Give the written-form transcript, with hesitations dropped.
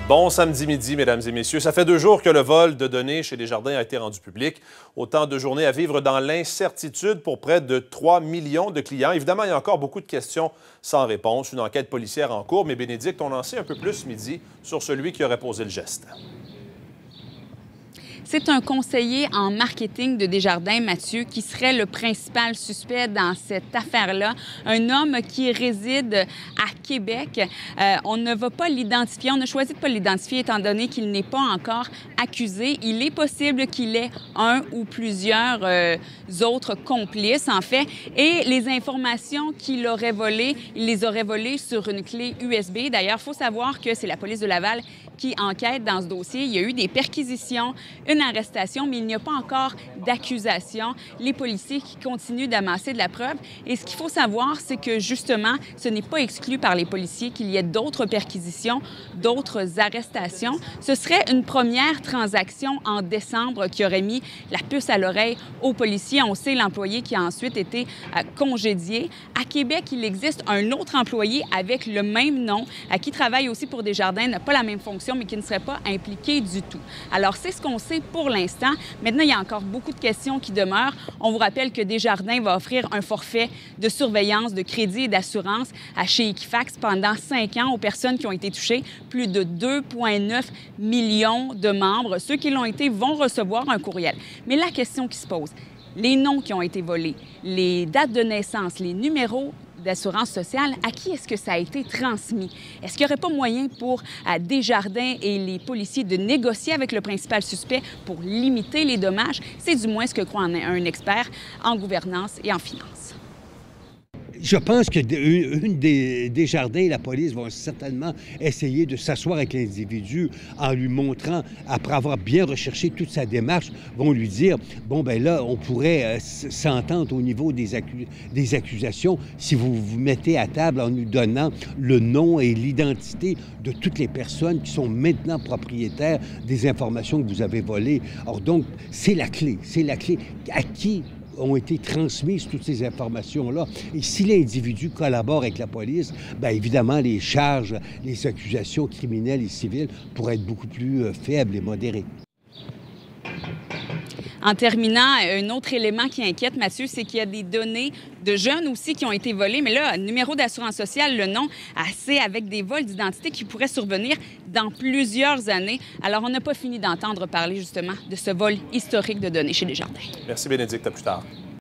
Bon samedi midi, mesdames et messieurs. Ça fait 2 jours que le vol de données chez Desjardins a été rendu public. Autant de journées à vivre dans l'incertitude pour près de 3 millions de clients. Évidemment, il y a encore beaucoup de questions sans réponse. Une enquête policière en cours. Mais Bénédicte, on en sait un peu plus ce midi sur celui qui aurait posé le geste. C'est un conseiller en marketing de Desjardins, Mathieu, qui serait le principal suspect dans cette affaire-là. Un homme qui réside à Québec. On ne va pas l'identifier. On a choisi de ne pas l'identifier étant donné qu'il n'est pas encore accusé. Il est possible qu'il ait un ou plusieurs autres complices, en fait. Et les informations qu'il aurait volées, il les aurait volées sur une clé USB. D'ailleurs, il faut savoir que c'est la police de Laval qui enquête dans ce dossier. Il y a eu des perquisitions, une arrestation, mais il n'y a pas encore d'accusation. Les policiers qui continuent d'amasser de la preuve. Et ce qu'il faut savoir, c'est que justement, ce n'est pas exclu par les policiers qu'il y ait d'autres perquisitions, d'autres arrestations. Ce serait une première transaction en décembre qui aurait mis la puce à l'oreille aux policiers. On sait l'employé qui a ensuite été congédié. À Québec, il existe un autre employé avec le même nom, qui travaille aussi pour Desjardins, n'a pas la même fonction, mais qui ne serait pas impliqué du tout. Alors, c'est ce qu'on sait pour l'instant. Maintenant, il y a encore beaucoup de questions qui demeurent. On vous rappelle que Desjardins va offrir un forfait de surveillance, de crédit et d'assurance chez Equifax pendant 5 ans aux personnes qui ont été touchées. Plus de 2,9 millions de membres. Ceux qui l'ont été vont recevoir un courriel. Mais la question qui se pose, les noms qui ont été volés, les dates de naissance, les numéros d'assurance sociale, à qui est-ce que ça a été transmis? Est-ce qu'il n'y aurait pas moyen pour Desjardins et les policiers de négocier avec le principal suspect pour limiter les dommages? C'est du moins ce que croit un expert en gouvernance et en finance. Je pense que Desjardins et la police vont certainement essayer de s'asseoir avec l'individu en lui montrant, après avoir bien recherché toute sa démarche, vont lui dire, bon, ben là, on pourrait s'entendre au niveau des accusations si vous vous mettez à table en nous donnant le nom et l'identité de toutes les personnes qui sont maintenant propriétaires des informations que vous avez volées. Or, donc, c'est la clé. À qui ont été transmises toutes ces informations-là. Et si l'individu collabore avec la police, bien évidemment, les charges, les accusations criminelles et civiles pourraient être beaucoup plus faibles et modérées. En terminant, un autre élément qui inquiète, Mathieu, c'est qu'il y a des données de jeunes aussi qui ont été volées. Mais là, numéro d'assurance sociale, le nom, assez avec des vols d'identité qui pourraient survenir dans plusieurs années. Alors, on n'a pas fini d'entendre parler justement de ce vol historique de données chez Desjardins. Merci Bénédicte, à plus tard.